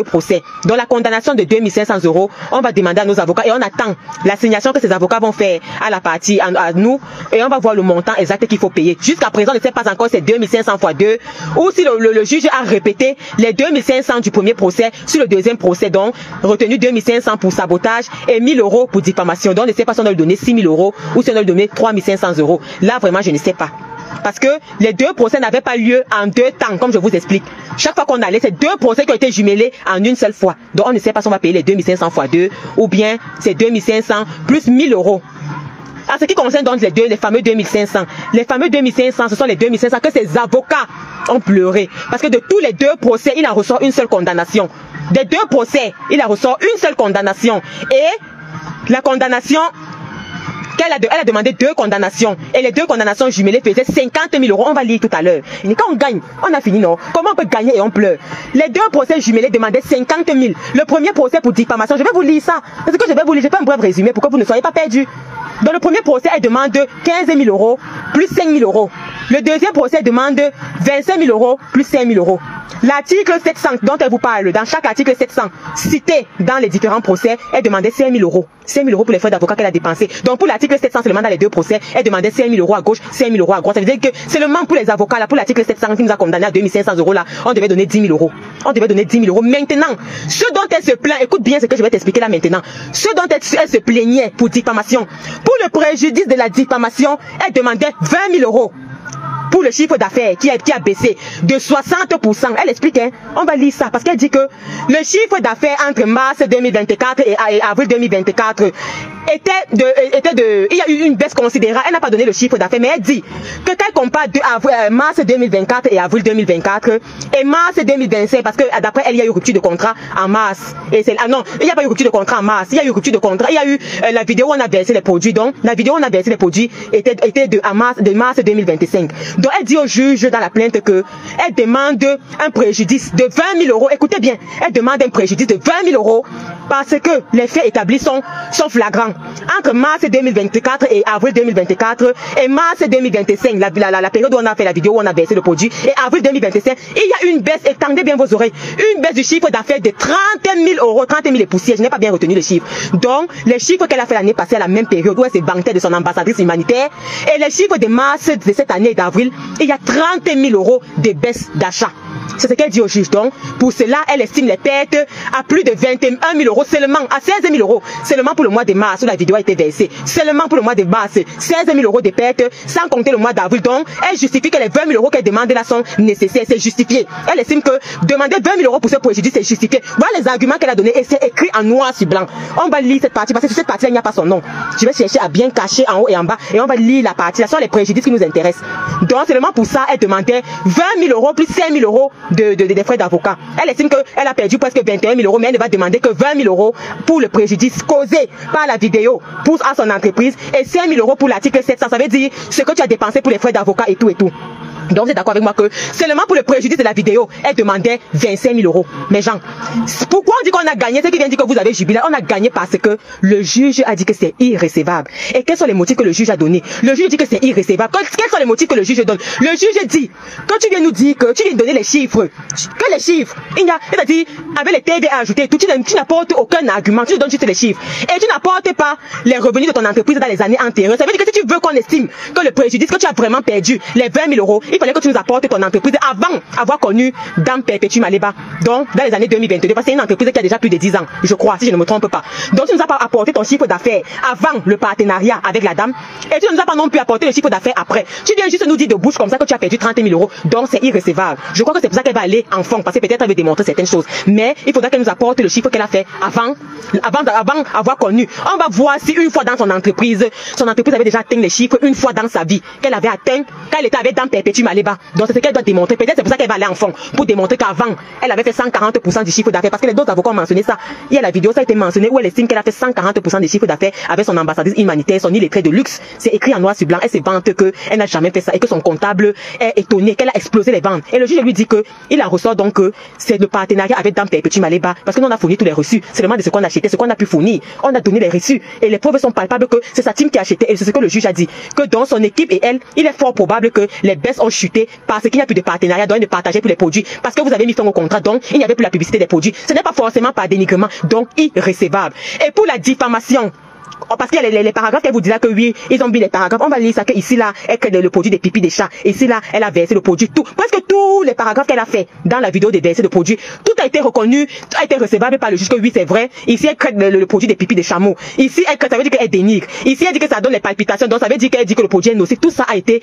procès. Dans la condamnation de 2500 €, on va demander à nos avocats et on attend l'assignation que ces avocats vont faire à la partie, à nous, et on va voir le montant exact qu'il faut payer. Jusqu'à présent, on ne sait pas encore c'est 2500 fois 2, ou si le juge a répété les 2500 du premier procès sur le deuxième procès, donc retenu 2500 pour sabotage et 1000 € pour diffamation. Donc on ne sait pas si on doit lui donner 6000 € ou si on doit lui donner 3500 €. Là, vraiment, je ne sais pas. Parce que les deux procès n'avaient pas lieu en 2 temps, comme je vous explique. Chaque fois qu'on allait, c'est 2 procès qui ont été jumelés en une seule fois. Donc on ne sait pas si on va payer les 2500 fois 2 ou bien c'est 2500 plus 1000 €. En ce qui concerne donc les fameux 2500. Les fameux 2500, ce sont les 2500 que ces avocats ont pleuré. Parce que de tous les 2 procès, il en ressort une seule condamnation. Des 2 procès, il en ressort une seule condamnation. Et la condamnation... Elle a demandé 2 condamnations. Et les 2 condamnations jumelées faisaient 50 000 €. On va lire tout à l'heure. Et quand on gagne, on a fini, non? Comment on peut gagner et on pleure? Les 2 procès jumelés demandaient 50 000. Le premier procès pour diffamation, je vais vous lire ça. Parce que je vais vous lire, je fais un bref résumé pour que vous ne soyez pas perdus. Dans le premier procès, elle demande 15 000 € plus 5 000 €. Le deuxième procès demande 25 000 € plus 5 000 €. L'article 700 dont elle vous parle, dans chaque article 700 cité dans les différents procès, elle demandait 5 000 €. 5 000 € pour les frais d'avocat qu'elle a dépensés. Donc pour l'article 700 seulement dans les 2 procès, elle demandait 5 000 € à gauche, 5 000 € à droite. Ça veut dire que seulement pour les avocats, là, pour l'article 700 qui nous a condamné à 2500 € là, on devait donner 10 000 €. On devait donner 10 000 €. Maintenant, ce dont elle se plaint, écoute bien ce que je vais t'expliquer là maintenant. Ce dont elle se plaignait pour diffamation, pour le préjudice de la diffamation, elle demandait 20 000 €. Pour le chiffre d'affaires qui a baissé de 60%. Elle explique, hein, on va lire ça, parce qu'elle dit que le chiffre d'affaires entre mars 2024 et avril 2024 il y a eu une baisse considérable. Elle n'a pas donné le chiffre d'affaires, mais elle dit que quand elle compare mars 2024 et avril 2024 et mars 2025, parce que d'après elle, il y a eu rupture de contrat en mars. Et non, il n'y a pas eu rupture de contrat en mars, il y a eu rupture de contrat. Il y a eu la vidéo où on a versé les produits. Donc, la vidéo où on a versé les produits était de mars 2025. Donc, elle dit au juge dans la plainte que elle demande un préjudice de 20 000 €. Écoutez bien, elle demande un préjudice de 20 000 € parce que les faits établis sont flagrants. Entre mars 2024 et avril 2024 et mars 2025, la période où on a fait la vidéo, où on a versé le produit, et avril 2025, il y a une baisse, étendez bien vos oreilles, une baisse du chiffre d'affaires de 30 000 €, 30 000 et poussières. Je n'ai pas bien retenu le chiffre. Donc, les chiffres qu'elle a fait l'année passée à la même période où elle s'est vantée de son ambassadrice humanitaire, et les chiffres de mars de cette année d'avril, il y a 30 000 € de baisse d'achat. C'est ce qu'elle dit au juge. Donc, pour cela, elle estime les pertes à plus de 21 000 € seulement, à 16 000 € seulement pour le mois de mars où la vidéo a été versée. Seulement pour le mois de mars, 16 000 € de pertes, sans compter le mois d'avril. Donc, elle justifie que les 20 000 € qu'elle demande là sont nécessaires. C'est justifié. Elle estime que demander 20 000 € pour ce préjudice, c'est justifié. Voilà les arguments qu'elle a donnés et c'est écrit en noir sur blanc. On va lire cette partie parce que sur cette partie-là, il n'y a pas son nom. Je vais chercher à bien cacher en haut et en bas et on va lire la partie. Là sont les préjudices qui nous intéressent. Donc, seulement pour ça, elle demandait 20 000 € plus 5 000 € des frais d'avocat. Elle estime qu'elle a perdu presque 21 000 €, mais elle ne va demander que 20 000 € pour le préjudice causé par la vidéo à son entreprise et 5 000 € pour l'article 700. Ça veut dire ce que tu as dépensé pour les frais d'avocat et tout et tout. Donc vous êtes d'accord avec moi que seulement pour le préjudice de la vidéo, elle demandait 25 000 €. Mais Jean, pourquoi on dit qu'on a gagné? C'est qui vient dire que vous avez jubilé. On a gagné parce que le juge a dit que c'est irrécevable. Et quels sont les motifs que le juge a donnés? Le juge dit que c'est irrécevable. Quels sont les motifs que le juge donne? Le juge dit que tu viens nous dire que tu viens donner les chiffres. Que les chiffres. C'est-à-dire, avec les TVA ajoutés, tu n'apportes aucun argument. Tu donnes juste les chiffres. Et tu n'apportes pas les revenus de ton entreprise dans les années antérieures. Ça veut dire que si tu veux qu'on estime que le préjudice que tu as vraiment perdu, les 20 000 €, il fallait que tu nous apportes ton entreprise avant avoir connu Dame Perpétue Maleba. Donc, dans les années 2022, parce que c'est une entreprise qui a déjà plus de 10 ans, je crois, si je ne me trompe pas. Donc, tu nous as pas apporté ton chiffre d'affaires avant le partenariat avec la dame. Et tu ne nous as pas non plus apporté le chiffre d'affaires après. Tu viens juste nous dire de bouche comme ça que tu as perdu 30 000 €. Donc, c'est irrécevable. Je crois que c'est pour ça qu'elle va aller en fond, parce que peut-être elle veut démontrer certaines choses. Mais il faudra qu'elle nous apporte le chiffre qu'elle a fait avant avoir connu. On va voir si une fois dans son entreprise avait déjà atteint les chiffres une fois dans sa vie, qu'elle avait atteint quand elle était avec Dame Perpétue Maleba. Donc c'est ce qu'elle doit démontrer. Peut-être c'est pour ça qu'elle va aller en fond, pour démontrer qu'avant, elle avait fait 140% du chiffre d'affaires. Parce que les autres avocats ont mentionné ça. Il y a la vidéo, ça a été mentionné, où elle estime qu'elle a fait 140% du chiffre d'affaires avec son ambassadrice humanitaire, son illettré de luxe. C'est écrit en noir sur blanc. Elle se vante qu'elle n'a jamais fait ça et que son comptable est étonné, qu'elle a explosé les ventes. Et le juge lui dit que il en ressort donc que c'est le partenariat avec Dame Perpétue Maleba. Parce que nous on a fourni tous les reçus. C'est seulement de ce qu'on a acheté, ce qu'on a pu fournir. On a donné les reçus. Et les preuves sont palpables que c'est sa team qui a acheté. Et c'est ce que le juge a dit. Que dans son équipe et elle, il est fort probable que les baisses ont chuté parce qu'il n'y a plus de partenariat, donc de partager plus les produits. Parce que vous avez mis fin au contrat, donc il n'y avait plus la publicité des produits. Ce n'est pas forcément par dénigrement, donc irrécevable. Et pour la diffamation, parce qu'il y a les paragraphes qu'elle vous dira que oui, ils ont mis les paragraphes. On va lire ça que ici là, elle crée le produit des pipis des chats. Ici là, elle a versé le produit. Tout, presque tous les paragraphes qu'elle a fait dans la vidéo de verser de produit, tout a été reconnu, tout a été recevable par le juge que oui c'est vrai. Ici elle crée le produit des pipis des chameaux. Ici elle crée, ça veut dire qu'elle dénigre. Ici elle dit que ça donne les palpitations. Donc ça veut dire qu'elle dit que le produit est nocif. Tout ça a été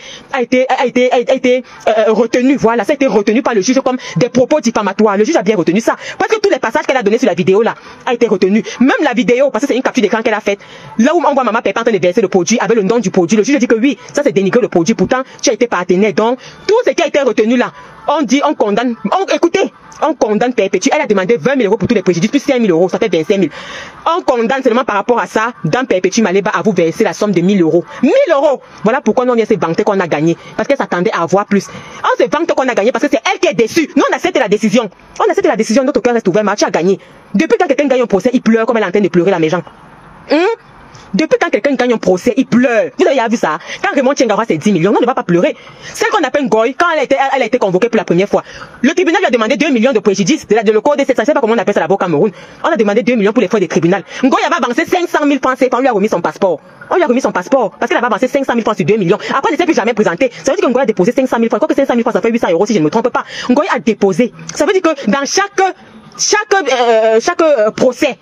retenu. Voilà, ça a été retenu par le juge comme des propos diffamatoires. Le juge a bien retenu ça. Parce que tous les passages qu'elle a donnés sur la vidéo là a été retenu. Même la vidéo, parce que c'est une capture d'écran qu'elle a faite. Là où on voit maman Pépé en train de verser le produit avec le nom du produit, le juge dit que oui, ça c'est dénigrer le produit, pourtant tu as été partenaire. Donc tout ce qui a été retenu là, on dit, on condamne, écoutez, on condamne Perpétue. Elle a demandé 20 000 € pour tous les préjudices, plus 5 000 €, ça fait 25 000. On condamne seulement par rapport à ça, dans Perpétue Maleba à vous verser la somme de 1 000 €. 1 000 €. Voilà pourquoi nous on vient se vanter qu'on a gagné, parce qu'elle s'attendait à avoir plus. On se vante qu'on a gagné parce que c'est elle qui est déçue. Nous on accepte la décision. On accepte la décision, notre cœur reste ouvert, mais tu as gagné. Depuis quand quelqu'un gagne un procès, il pleure comme elle est en train de pleurer la méchante. Depuis quand quelqu'un gagne un procès, il pleure. Vous avez vu ça? Quand Raymond Tchengara c'est 10 millions, on ne va pas pleurer. Celle qu'on appelle Goy, quand elle a été convoquée pour la première fois, le tribunal lui a demandé 2 millions de préjudice de le code de 700, je sais pas comment on appelle ça là-bas au Cameroun. On a demandé 2 millions pour les frais des tribunaux. Goy avait avancé 500 000 francs CFA, on lui a remis son passeport. On lui a remis son passeport parce qu'elle avait avancé 500 000 francs sur 2 millions. Après, elle ne s'est plus jamais présentée. Ça veut dire que Ngoy a déposé 500 000 francs. Quoi que 500 000 francs, ça fait 800 € si je ne me trompe pas. Ngoy a déposé. Ça veut dire que dans chaque procès,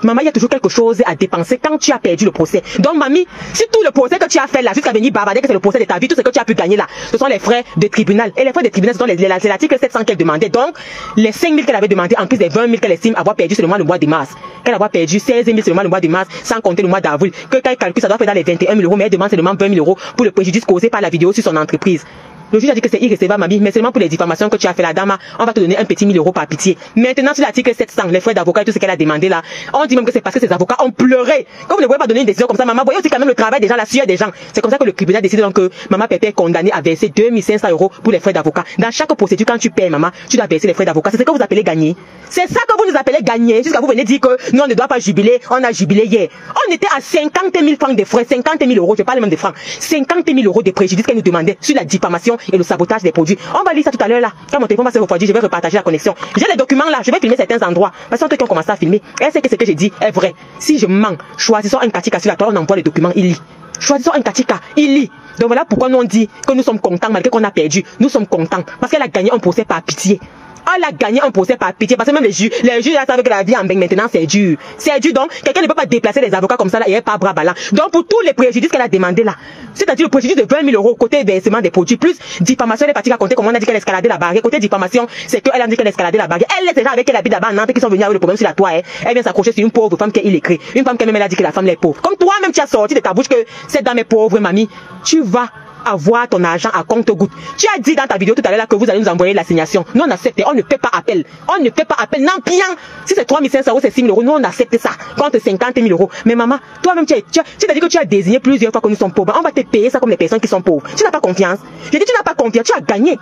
maman, il y a toujours quelque chose à dépenser quand tu as perdu le procès. Donc, mamie, si tout le procès que tu as fait là, jusqu'à venir bavarder que c'est le procès de ta vie, tout ce que tu as pu gagner là, ce sont les frais de tribunal. Et les frais de tribunal, ce sont c'est l'article 700 qu'elle demandait. Donc, les 5 000 qu'elle avait demandé, en plus des 20 000 qu'elle estime avoir perdu seulement le mois de mars. Qu'elle avoir perdu 16 000 seulement le mois de mars, sans compter le mois d'avril. Que quand elle calcule, ça doit faire dans les 21 000 €, mais elle demande seulement 20 000 € pour le préjudice causé par la vidéo sur son entreprise. Le juge a dit que c'est irrécevable, mamie, mais seulement pour les diffamations que tu as fait la dame, on va te donner un petit 1 000 € par pitié. Maintenant, sur l'article 700, les frais d'avocat et tout ce qu'elle a demandé là, on dit même que c'est parce que ces avocats ont pleuré. Comme vous ne pouvez pas donner une décision comme ça, maman, voyez aussi quand même le travail des gens, la sueur des gens. C'est comme ça que le tribunal décide donc que maman Pépé est condamnée à verser 2 500 € pour les frais d'avocat. Dans chaque procédure, quand tu paies, maman, tu dois verser les frais d'avocat. C'est ce que vous appelez gagner. C'est ça que vous nous appelez gagner. Jusqu'à vous venez dire que nous, on ne doit pas jubiler. On a jubilé hier. On était à 50 000 francs de frais, 50 000 €. Je parle même de francs. 50 000 € de préjudice qu'elle nous demandait sur la diffamation et le sabotage des produits. On va lire ça tout à l'heure là. Quand mon téléphone va se refroidir, je vais repartager la connexion. J'ai les documents là, je vais filmer certains endroits. Parce que ceux qui ont commencé à filmer, elle sait que ce que j'ai dit est vrai. Si je mens, choisissons un katika sur la toile, on envoie les documents, il lit. Choisissons un katika, il lit. Donc voilà pourquoi nous on dit que nous sommes contents malgré qu'on a perdu. Nous sommes contents parce qu'elle a gagné un procès par pitié. Elle a gagné un procès par pitié parce que même les juges savent que la vie en Beng maintenant c'est dur. C'est dur, donc quelqu'un ne peut pas déplacer les avocats comme ça là et elle pas bras ballants. Donc pour tous les préjudices qu'elle a demandé là, c'est-à-dire le préjudice de 20 000 € côté versement des produits plus diffamation, elle est partie raconter comment on a dit qu'elle escaladait la barrière. Côté diffamation, c'est qu'elle a dit qu'elle escaladait la barrière. Elle est déjà avec elle habite là-bas à Nantes qui sont venus avec le problème sur la toile. Elle vient s'accrocher sur une pauvre femme qui écrit. Une femme qui même elle a dit que la femme est pauvre. Comme toi-même tu as sorti de ta bouche que cette dame est pauvre, mamie, tu vas avoir ton argent à compte-goutte. Tu as dit dans ta vidéo tout à l'heure que vous allez nous envoyer l'assignation. Nous on accepte, on ne fait pas appel. On ne fait pas appel. Non, bien. Si c'est 3 500 €, c'est 6 000 €. Nous on accepte ça. Contre 50 000 €. Mais maman, toi-même tu as dit que tu as désigné plusieurs fois que nous sommes pauvres. On va te payer ça comme les personnes qui sont pauvres. Tu n'as pas confiance. J'ai dit tu n'as pas confiance. Tu as gagné.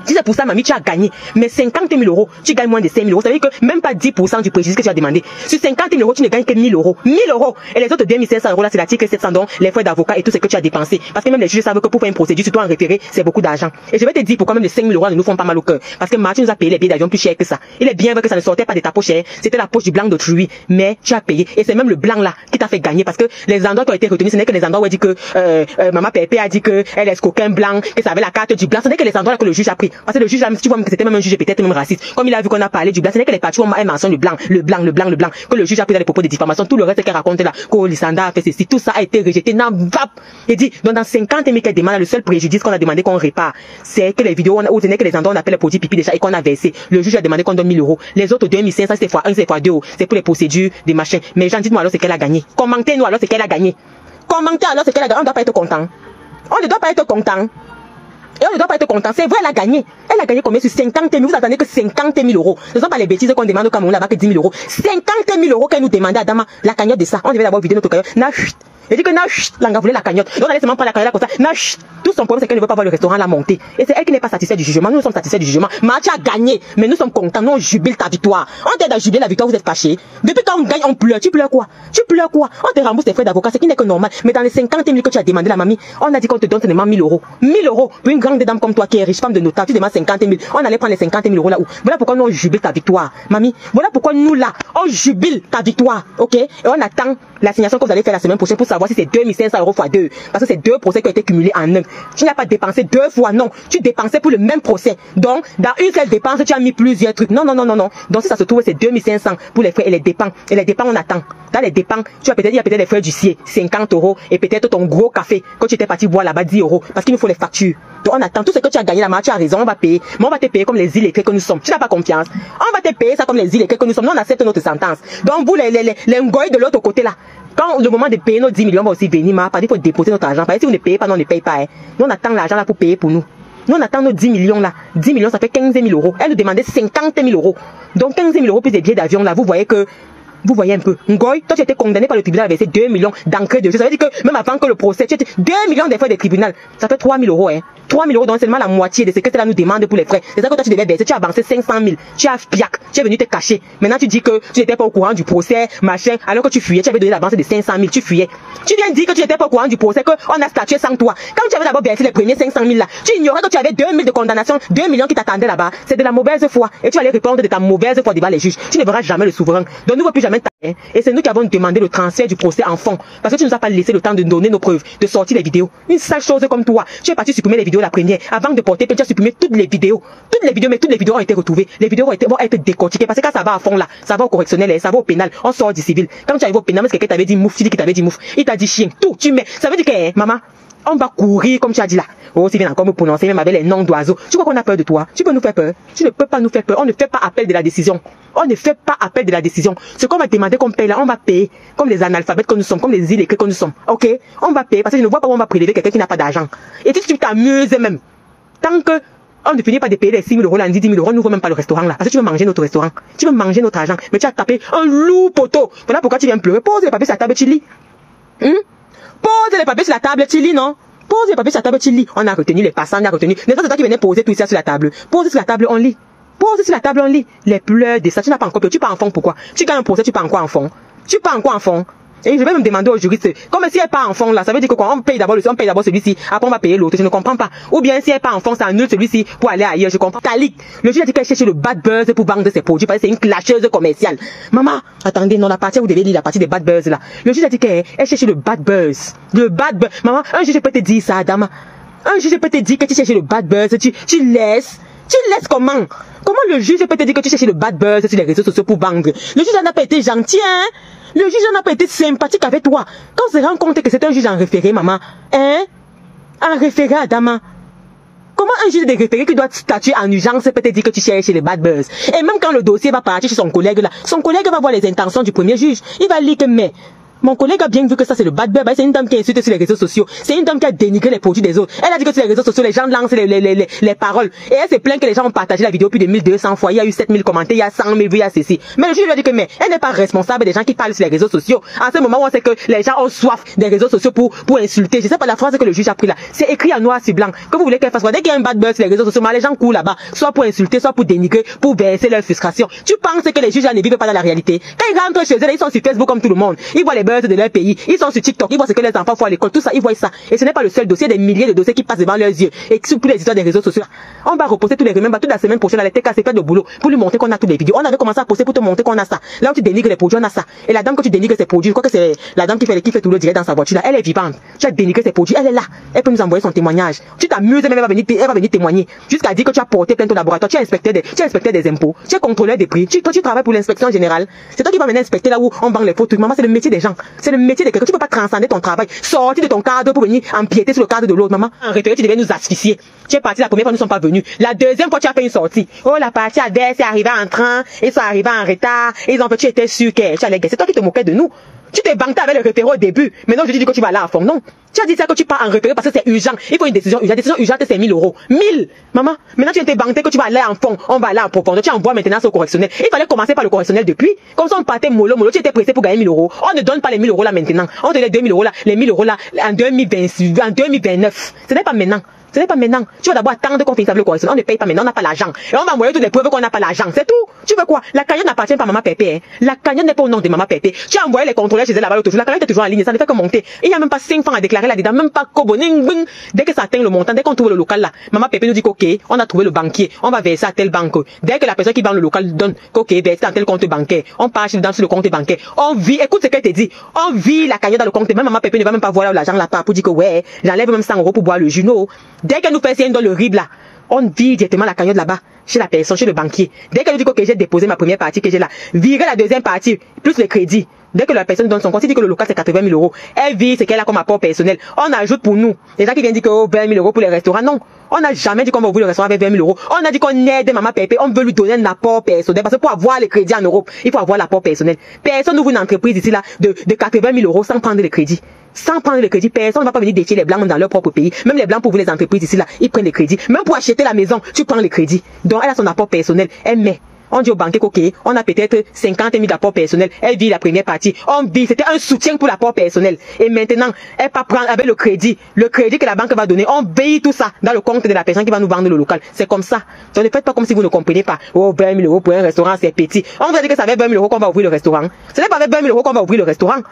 Si c'est pour ça, mamie, tu as gagné. Mais 50 000 €, tu gagnes moins de 5 000 €. Ça veut dire que même pas 10% du préjudice que tu as demandé. Sur 50 000 €, tu ne gagnes que 1 000 €. 1 000 €. Et les autres 2 500 € là, c'est l'article 700 donc les frais d'avocat et tout ce que tu as dépensé. Parce que même les juges savent que pour faire une procédure, surtout en référé, c'est beaucoup d'argent. Et je vais te dire pourquoi même les 5 000 € ne nous font pas mal au cœur. Parce que Martin nous a payé les billets d'avion plus cher que ça. Il est bien vrai que ça ne sortait pas de ta poche, c'était la poche du blanc d'autrui. Mais tu as payé. Et c'est même le blanc là qui t'a fait gagner. Parce que les endroits qui ont été retenus, ce n'est que les endroits où elle dit que, maman Pépé a dit que elle est coquin blanc, que ça avait la carte du blanc. Ce n'est que les endroits là que le juge a pris. Parce que le juge là, tu vois, que c'était même un juge peut-être même raciste. Comme il a vu qu'on a parlé du blanc, ce n'est que les parties où elle mentionne le blanc, que le juge a pris dans les propos de diffamation. Tout le reste qu'elle raconte là, que Lissanda a fait ceci, tout ça a été rejeté. Non, il dit, donc dans 50 000 qu'elle demande, le seul préjudice qu'on a demandé qu'on répare, c'est que les vidéos où ce n'est que les endroits on appelle les produits pipi déjà et qu'on a versé. Le juge a demandé qu'on donne 1 000 €. Les autres 2 500, c'est fois 1, c'est fois 2, c'est pour les procédures, des machins. Mais gens, dites-moi alors ce qu'elle a gagné. Commentez-nous alors ce qu'elle a gagné. Commentez alors ce qu'elle a gagné. On ne doit pas être content. On ne doit pas être content. Et on ne doit pas être content. C'est vrai, elle a gagné. Elle a gagné combien sur 50 000? Vous attendez que 50 000 €. Ce ne sont pas les bêtises qu'on demande au Cameroun là-bas que 10 000 €. 50 000 € qu'elle nous demandait à Dama, la cagnotte de ça. On devait d'abord vider notre cagnotte. Elle dit que Langa voulait la cagnotte. Donc on allait seulement prendre la cagnotte comme ça. Tout son problème c'est qu'elle ne veut pas voir le restaurant là monter. Et c'est elle qui n'est pas satisfaite du jugement. Nous sommes satisfaits du jugement. Match a gagné, mais nous sommes contents. Nous on jubile ta victoire. On t'aide à jubiler la victoire, vous êtes fâchés. Depuis quand on gagne, on pleure. Tu pleures quoi? Tu pleures quoi? On te rembourse tes frais d'avocat, ce qui n'est que normal. Mais dans les 50 000 que tu as demandé la mamie, on a dit qu'on te donne seulement 1000 euros. 1000 euros pour une grande dame comme toi qui est riche, femme de notaire, tu demandes 50 000. On allait prendre les 50 000 euros là où. Voilà pourquoi nous on jubile ta victoire, mamie. Voilà pourquoi nous là, on jubile ta victoire, ok? Et on attend l'assignation que vous allez faire la semaine prochaine pour savoir si c'est 2500 euros x 2. Parce que c'est 2 procès qui ont été cumulés en un. Tu n'as pas dépensé 2 fois, non. Tu dépensais pour le même procès. Donc, dans une seule dépense, tu as mis plusieurs trucs. Non. Donc, si ça se trouve, c'est 2500 pour les frais et les dépenses. Et les dépenses, on attend. Dans les dépenses, il y a peut-être les frais d'huissier, 50 euros. Et peut-être ton gros café, quand tu étais parti boire là-bas, 10 euros. Parce qu'il nous faut les factures. Donc, on attend tout ce que tu as gagné là-bas. Tu as raison, on va payer. Mais on va te payer comme les illettrés que nous sommes. Tu n'as pas confiance. On va te payer ça comme les illettrés que nous sommes. Nous, on accepte notre sentence. Donc, vous, les ngoïs de l'autre côté là. Quand le moment de payer nos 10 millions va aussi venir, il faut déposer notre argent. Parce que si vous ne payez pas, on ne paye pas. Hein. Nous, on attend l'argent là pour payer pour nous. Nous, on attend nos 10 millions là. 10 millions, ça fait 15 000 euros. Elle nous demandait 50 000 euros. Donc, 15 000 euros plus des billets d'avion là. Vous voyez un peu. Ngoï, toi, tu étais condamné par le tribunal à verser 2 millions d'entrée de jeu. Ça veut dire que même avant que le procès, tu étais 2 millions des frais des tribunaux. Ça fait 3 000 euros, hein. 3 000 euros, donc seulement la moitié de ce que cela nous demande pour les frais. C'est ça que toi, tu devais verser. Tu as avancé 500 000. Tu as piac. Tu es venu te cacher. Maintenant, tu dis que tu n'étais pas au courant du procès, machin, alors que tu fuyais. Tu avais donné l'avance de 500 000. Tu fuyais. Tu viens dire que tu n'étais pas au courant du procès, qu'on a statué sans toi. Quand tu avais d'abord versé les premiers 500 000 là, tu ignorais que tu avais 2 000 de condamnation, 2 millions qui t'attendaient là-bas. C'est de la mauvaise foi. Et tu allais répondre de ta mauvaise foi devant les juges. Tu ne verras jamais le souverain. Donc, nous ne veut plus jamais t'aider. Et c'est nous qui avons demandé le transfert du procès en fond. Parce que tu nous as pas laissé le temps de donner nos preuves, de sortir les vidéos. Une sale chose comme toi. Tu es parti supprimer les vidéos la première. Avant de porter, tu as supprimé toutes les vidéos. Mais toutes les vidéos ont été retrouvées. Les vidéos vont être décortiquées. Parce que quand ça va à fond là, ça va au correctionnel, ça va au pénal, on sort du civil. Quand tu arrives au pénal, parce que quelqu'un t'avait dit mouf, tu dis qu'il t'avait dit mouf. Il t'a dit chien. Tout, tu mets. Ça veut dire que, maman, on va courir comme tu as dit là. Oh, si vient encore me prononcer, même avec les noms d'oiseaux. Tu crois qu'on a peur de toi? Tu peux nous faire peur? Tu ne peux pas nous faire peur. On ne fait pas appel de la décision. On ne fait pas appel de la décision. Ce qu'on va demander qu'on paye là, on va payer. Comme les analphabètes que nous sommes, comme les illettrés que nous sommes. Ok? On va payer parce que je ne vois pas où on va prélever quelqu'un qui n'a pas d'argent. Et si tu t'amuses même, tant que on ne finit pas de payer les 6 000 euros, là, 10 000 euros, on n'ouvre même pas le restaurant là. Parce que tu veux manger notre restaurant. Tu veux manger notre argent. Mais tu as tapé un loup poteau. Voilà pourquoi tu viens pleurer. Pose les papiers sur la table, tu lis. Pose les papiers sur la table, tu lis, non? Pose les papiers sur la table, tu lis. On a retenu les passants, on a retenu. N'est-ce pas c'est toi qui venais poser tout ça sur la table? Pose sur la table, on lit. Pose sur la table, on lit. Les pleurs de ça, tu n'as pas encore peur. Tu pars en fond, pourquoi? Tu gagnes un procès, tu pars en quoi en fond? Tu pars en quoi en fond? Et je vais me demander au juriste, comme si elle part en fond là, ça veut dire que quoi, on paye d'abord celui-ci, après on va payer l'autre, je ne comprends pas. Ou bien si elle part en fond, ça annule celui-ci pour aller ailleurs, je comprends. Calique, le juge a dit qu'elle cherche le bad buzz pour vendre ses produits, parce que c'est une clasheuse commerciale. Maman, attendez, non, la partie, vous devez lire la partie des bad buzz là. Le juge a dit qu'elle cherche le bad buzz. Le bad buzz. Maman, un juge peut te dire ça, dame. Un juge peut te dire que tu cherches le bad buzz, tu laisses. Tu laisses comment? Comment le juge peut te dire que tu cherches le bad buzz sur les réseaux sociaux pour vendre? Le juge n'a pas été gentil, hein? Le juge n'a pas été sympathique avec toi. Quand on se rend compte que c'est un juge en référé, maman, hein? En référé, Adama. Comment un juge de référé qui doit statuer en urgence peut te dire que tu cherches les bad buzz? Et même quand le dossier va partir chez son collègue là, son collègue va voir les intentions du premier juge. Il va lire que, mais, mon collègue a bien vu que ça c'est le bad buzz. C'est une dame qui insulte sur les réseaux sociaux. C'est une dame qui a dénigré les produits des autres. Elle a dit que sur les réseaux sociaux, les gens lancent les paroles. Et elle s'est plaint que les gens ont partagé la vidéo plus de 1200 fois. Il y a eu 7000 commentaires, il y a 100 000 vues, il y a ceci. Mais le juge lui a dit que, mais, elle n'est pas responsable des gens qui parlent sur les réseaux sociaux. En ce moment où on sait que les gens ont soif des réseaux sociaux pour insulter. Je sais pas la phrase que le juge a pris là. C'est écrit en noir sur blanc. Que vous voulez qu'elle fasse quoi? Dès qu'il y a un bad buzz sur les réseaux sociaux, les gens courent là-bas. Soit pour insulter, soit pour dénigrer, pour baisser leur frustration. Tu penses que les juges ne vivent pas dans la réalité? Quand ils rentrent chez eux, ils sont sur Facebook comme tout le monde. Ils voient les buzz de leur pays. Ils sont sur TikTok, ils voient ce que les enfants font à l'école, tout ça, ils voient ça. Et ce n'est pas le seul dossier, des milliers de dossiers qui passent devant leurs yeux. Et surtout les histoires des réseaux sociaux. On va reposter tous les remèdes, toute la semaine prochaine, les TK, c'est fait de boulot pour lui montrer qu'on a toutes les vidéos. On avait commencé à poster pour te montrer qu'on a ça. Là où tu dénigres les produits, on a ça. Et la dame que tu dénigres ses produits, je crois que c'est la dame qui fait tout le direct dans sa voiture là. Elle est vivante. Tu as dénigré ses produits, elle est là. Elle peut nous envoyer son témoignage. Tu t'amuses, elle va venir témoigner. Jusqu'à dire que tu as porté plainte au laboratoire, tu as inspecté des impôts, tu es contrôleur des prix, toi tu travailles pour l'inspection générale. C'est toi qui vas venir inspecter là où on vend les faux trucs. Maman, c'est le métier des gens. C'est le métier de quelqu'un. Tu peux pas transcender ton travail, sortir de ton cadre pour venir empiéter sur le cadre de l'autre. Maman, en référé, tu devais nous asphyxier. Tu es parti la première fois, nous ne sommes pas venus. La deuxième fois, tu as fait une sortie. Oh, la partie adverse est arrivée en train, ils sont arrivés en retard, ils ont fait, tu étais sûr que tu allais gagner. C'est toi qui te moquais de nous. Tu t'es vanté avec le référé au début. Maintenant, je te dis que tu vas aller à fond. Non. Tu as dit ça que tu pars en référé parce que c'est urgent. Il faut une décision urgente. La décision urgente, c'est 1000 euros. 1000! Maman, maintenant tu t'es vanté que tu vas aller en fond. On va aller en profondeur. Tu envoies maintenant au correctionnel. Il fallait commencer par le correctionnel depuis. Comme ça, on partait mollo. Tu étais pressé pour gagner 1000 euros. On ne donne pas les 1000 euros là maintenant. On te donne les 2000 euros là, les 1000 euros là en 2029. Ce n'est pas maintenant. Ce n'est pas maintenant. Tu vas d'abord attendre qu'on finisse avec le correctionnel. On ne paye pas maintenant, on n'a pas l'argent. Et on va envoyer toutes les preuves qu'on n'a pas l'argent. C'est tout. Tu veux quoi? La cagnotte n'appartient pas à Maman Pépé. Hein. La cagnotte n'est pas au nom de Maman Pépé. Tu as envoyé les contrôleurs chez elle là-bas l'autre jour. La cagnotte est toujours en ligne. Ça ne fait que monter. Il n'y a même pas 5 francs à déclarer là-dedans. Même pas kobo. Dès que ça atteint le montant, dès qu'on trouve le local là, Maman Pépé nous dit qu'ok, on a trouvé le banquier. On va verser à telle banque. Dès que la personne qui vend le local donne qu'ok, verser dans tel compte bancaire. On part dans le compte bancaire. On vit. Écoute ce qu'elle te dit. On vit la cagnotte dans le compte. Même Maman Pépé ne va même pas voir l'argent là-bas pour dire que ouais, j'enlève même 100 euros pour boire le jus. Dès qu'elle nous fait signe dans le RIB là, on vire directement la cagnotte là-bas, chez la personne, chez le banquier. Dès qu'elle nous dit que j'ai déposé ma première partie, que j'ai là, virer la deuxième partie, plus le crédit. Dès que la personne donne son compte, il dit que le local c'est 80 000 euros. Elle vire ce qu'elle a comme apport personnel. On ajoute pour nous. Les gens qui viennent dire que oh, 20 000 euros pour les restaurants, non. On n'a jamais dit qu'on va ouvrir le restaurant avec 20 000 euros. On a dit qu'on aide Maman Pépé. On veut lui donner un apport personnel. Parce que pour avoir les crédits en Europe, il faut avoir l'apport personnel. Personne n'ouvre une entreprise ici là de 80 000 euros sans prendre les crédits. Sans prendre les crédits, personne ne va pas venir défier les blancs même dans leur propre pays. Même les blancs pour ouvrir les entreprises ici là, ils prennent les crédits. Même pour acheter la maison, tu prends les crédits. Donc elle a son apport personnel. Elle met. On dit au banquier qu'ok, on a peut-être 50 000 d'apport personnel. Elle vit la première partie. On vit, c'était un soutien pour l'apport personnel. Et maintenant, elle va prendre avec le crédit que la banque va donner. On veille tout ça dans le compte de la personne qui va nous vendre le local. C'est comme ça. Donc ne faites pas comme si vous ne comprenez pas. Oh, 20 000 euros pour un restaurant, c'est petit. On vous a dit que c'est avec 20 000 euros qu'on va ouvrir le restaurant. Ce n'est pas avec 20 000 euros qu'on va ouvrir le restaurant.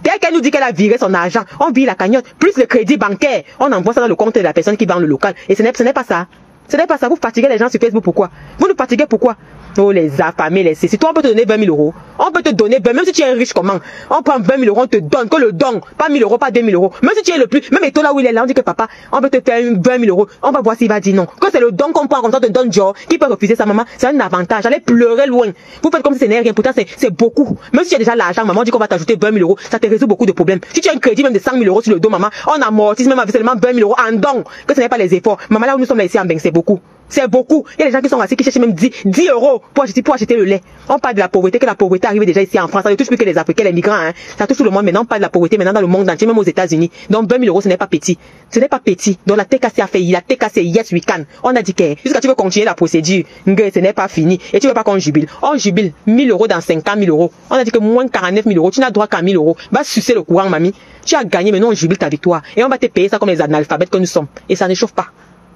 Dès qu'elle nous dit qu'elle a viré son argent, on vire la cagnotte, plus le crédit bancaire. On envoie ça dans le compte de la personne qui vend le local. Et ce n'est pas ça. Ce n'est pas ça. Vous fatiguez les gens sur Facebook, pourquoi? Vous nous fatiguez pourquoi? Oh, les affamés, les ceci. Toi, on peut te donner 20 000 euros. On peut te donner 20 000, même si tu es riche, comment? On prend 20 000 euros, on te donne, que le don. Pas 1 000 euros, pas 2 000 euros. Même si tu es le plus, même et toi là où il est là, on dit que papa, on peut te faire 20 000 euros. On va voir s'il va dire non. Quand c'est le don qu'on prend comme ça, on te donne Joe, qui peut refuser sa maman, c'est un avantage. Allez pleurer loin. Vous faites comme si ce n'est rien. Pourtant, c'est beaucoup. Même si tu as déjà l'argent, maman dit qu'on va t'ajouter 20 000 euros. Ça te résout beaucoup de problèmes. Si tu as un crédit même de 100 000 euros sur le dos, maman, on amortisse même avec seulement 20 000 euros en don. Que ce n'est pas les efforts. Maman, là où nous sommes là ici en Beng, c'est beaucoup. C'est beaucoup. Il y a des gens qui sont assis, qui cherchent même 10 euros pour acheter le lait. On parle de la pauvreté, que la pauvreté arrive déjà ici en France. Ça ne touche plus que les Africains, les migrants, hein. Ça touche tout le monde. Maintenant, on parle de la pauvreté maintenant dans le monde entier, même aux États-Unis. Donc, 20 000 euros, ce n'est pas petit. Ce n'est pas petit. Donc, la TKC a fait, la TKC, yes, we can. On a dit que, jusqu'à tu veux continuer la procédure, ce n'est pas fini. Et tu veux pas qu'on jubile. On jubile 1 000 euros dans 50 000 euros. On a dit que moins 49 000 euros, tu n'as droit qu'à 1 000 euros. Va sucer le courant, mamie. Tu as gagné, maintenant on jubile ta victoire. Et on va te payer ça comme les analphabètes que nous sommes. Et ça ne chauffe pas.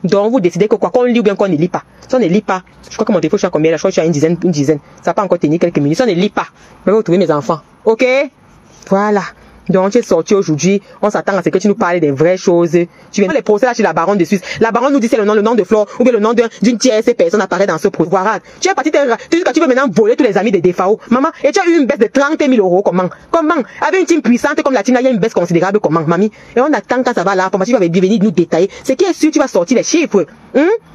Donc, vous décidez que quoi, qu'on lit ou bien qu'on ne lit pas. Si on ne lit pas, je crois que mon téléphone, je suis à combien là? Je crois que je suis à une dizaine. Ça n'a pas encore tenu quelques minutes. Si on ne lit pas, je vais retrouver mes enfants. Ok? Voilà. Donc, tu es sorti aujourd'hui. On s'attend à ce que tu nous parles des vraies choses. Tu viens les procès là chez la baronne de Suisse. La baronne nous dit c'est le nom de Flore ou bien le nom d'une tierce personne apparaît dans ce procès. Voilà. Tu es parti, tu veux maintenant voler tous les amis des défauts. Maman, et tu as eu une baisse de 30 000 euros. Comment? Avec une team puissante comme la team là, il y a une baisse considérable. Comment, mamie? Et on attend quand ça va là. Pour tu vas venir nous détailler. Ce qui est sûr, tu vas sortir les chiffres.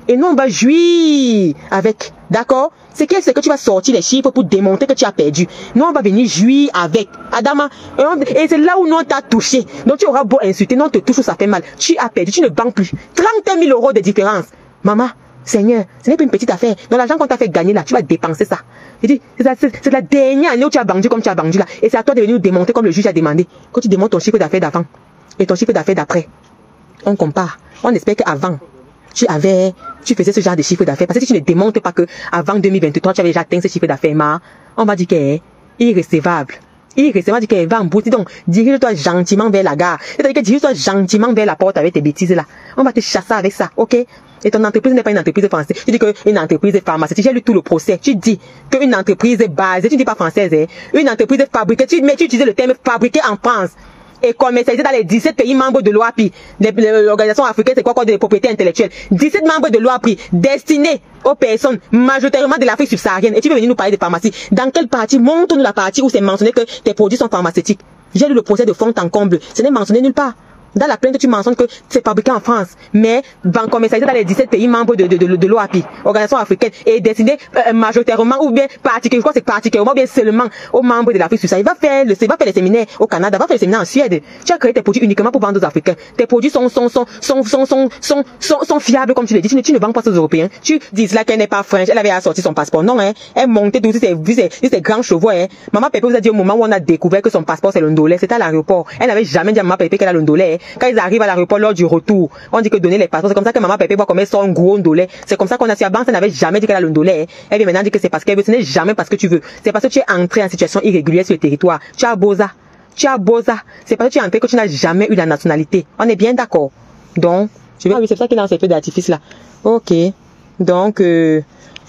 Et nous, on va jouir avec. D'accord? C'est que tu vas sortir les chiffres pour démontrer que tu as perdu. Nous, on va venir jouir avec. Adama. Et c'est là où nous, on t'a touché. Donc, tu auras beau insulter, non, on te touche ou ça fait mal. Tu as perdu, tu ne banques plus. 30 000 euros de différence. Maman, Seigneur, ce n'est pas une petite affaire. Donc, l'argent qu'on t'a fait gagner là, tu vas dépenser ça. C'est la dernière année où tu as vendu comme tu as vendu là. Et c'est à toi de venir nous démontrer comme le juge a demandé. Quand tu démontres ton chiffre d'affaires d'avant et ton chiffre d'affaires d'après, on compare. On espère qu'avant, tu faisais ce genre de chiffre d'affaires. Parce que si tu ne démontres pas que avant 2023, tu avais déjà atteint ce chiffre d'affaires, on va dire qu'il est irrécevable. Irrécevable, qu'il va en bout. Donc, dirige-toi gentiment vers la gare. C'est-à-dire que dirige-toi gentiment vers la porte avec tes bêtises là. On va te chasser avec ça, ok? Et ton entreprise n'est pas une entreprise française. Tu dis qu'une entreprise pharmaceutique, j'ai lu tout le procès. Tu dis qu'une entreprise basée, tu dis pas française, hein? Une entreprise fabriquée, tu utilises le terme fabriqué en France. Et commercialisé dans les 17 pays membres de l'OAPI. L'organisation africaine, c'est quoi des propriétés intellectuelles. 17 membres de l'OAPI destinés aux personnes majoritairement de l'Afrique subsaharienne. Et tu veux venir nous parler de pharmacie. Dans quelle partie? Montre-nous la partie où c'est mentionné que tes produits sont pharmaceutiques. J'ai lu le procès de fond en comble. Ce n'est mentionné nulle part. Dans la plainte, tu mentionnes que c'est fabriqué en France, mais commercialisé dans les 17 pays membres de l'OAPI, Organisation africaine, et destiné majoritairement ou bien particulièrement, je crois que c'est particulièrement bien seulement aux membres de l'Afrique subsaharienne. Va faire les séminaires au Canada, va faire les séminaires en Suède. Tu as créé tes produits uniquement pour vendre aux Africains. Tes produits sont fiables, comme tu l'as dit. Tu ne vends pas aux Européens. Tu dis là qu'elle n'est pas French, elle avait sorti son passeport. Non, hein. Elle montait tous ces grands chevaux, hein. Maman Pépé vous a dit au moment où on a découvert que son passeport c'est l'ondolais, c'était à l'aéroport. Elle n'avait jamais dit à Maman Pépé qu'elle a l'ondolais. Quand ils arrivent à l'aéroport lors du retour, on dit que donner les passeports. C'est comme ça que Maman Pépé voit comme elle sort un gros ondolais. C'est comme ça qu'on a su. Avant, elle n'avait jamais dit qu'elle a l'ondolais. Elle vient maintenant dire que c'est parce qu'elle veut. Ce n'est jamais parce que tu veux. C'est parce que tu es entré en situation irrégulière sur le territoire. Tu as boza. C'est parce que tu es entré que tu n'as jamais eu la nationalité. On est bien d'accord. Donc, oui, c'est ça qui est dans ces feux d'artifice là. Ok. Donc,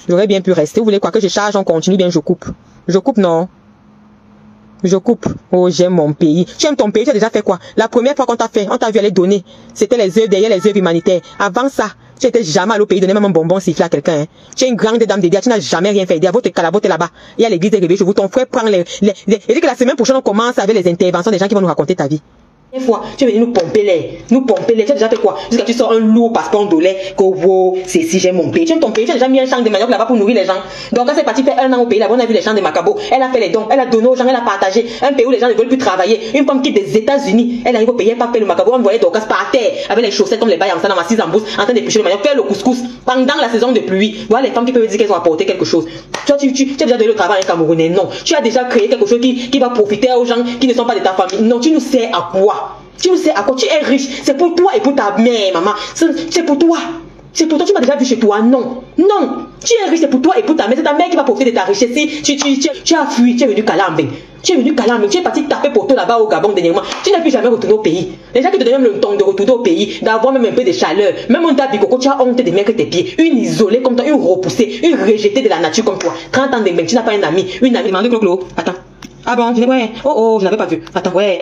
j'aurais bien pu rester. Vous voulez quoi que je charge, on continue, bien je coupe. Je coupe, non. Je coupe. Oh, j'aime mon pays. Tu aimes ton pays, tu as déjà fait quoi? La première fois qu'on t'a vu aller donner, c'était les œuvres derrière les œuvres humanitaires. Avant ça, tu n'étais jamais allé au pays donner même un bonbon sifflé à quelqu'un. Hein. Tu es une grande dame de Dieu, tu n'as jamais rien fait. Dis à votre calabote là-bas. Il y a l'église des réveillés chez vous. Ton frère prend il dit que la semaine prochaine, on commence avec les interventions des gens qui vont nous raconter ta vie. Une fois, tu es venu nous pomper les. Tu as déjà fait quoi? Jusqu'à tu sors un lourd passeport d'olé, que wow, c'est si j'aime mon pays. Tu aimes ton pays, tu as déjà mis un champ de manioc là-bas pour nourrir les gens. Donc quand c'est parti faire 1 an au pays, là-bas on a vu les champs de Macabo. Elle a fait les dons, elle a donné aux gens, elle a partagé. Un pays où les gens ne veulent plus travailler. Une femme qui est des États-Unis, elle arrive au pays, elle pas fait le Macabo, on voyait Dorcas par terre, avec les chaussettes comme les bails en dans ma 6 en bourse, en train d'éplucher le manioc, faire le couscous pendant la saison de pluie. Voilà les femmes qui peuvent dire qu'elles ont apporté quelque chose. Tu as déjà donné le travail à un Camerounais, non. Tu as déjà créé quelque chose qui va profiter aux gens qui ne sont pas de ta famille. Non, tu nous sers à quoi? Tu nous sais à quoi tu es riche, c'est pour toi et pour ta mère, maman. C'est pour toi. C'est pour toi, tu m'as déjà vu chez toi. Non. Tu es riche, c'est pour toi et pour ta mère. C'est ta mère qui va profiter de ta richesse. Si tu as fui, tu es venu Calambe. Tu es parti taper pour toi là-bas au Gabon dernièrement. Tu n'as plus jamais retourné au pays. Les gens qui te donnent même le temps de retourner au pays, d'avoir même un peu de chaleur. Même un tabicoco, tu as honte de mettre tes pieds. Une isolée comme toi, une repoussée, une rejetée de la nature comme toi. 30 ans de mec, tu n'as pas un ami. Une amie, demande Clo-Clo. Attends. Ah bon, ouais. Oh, je n'avais pas vu. Attends, ouais.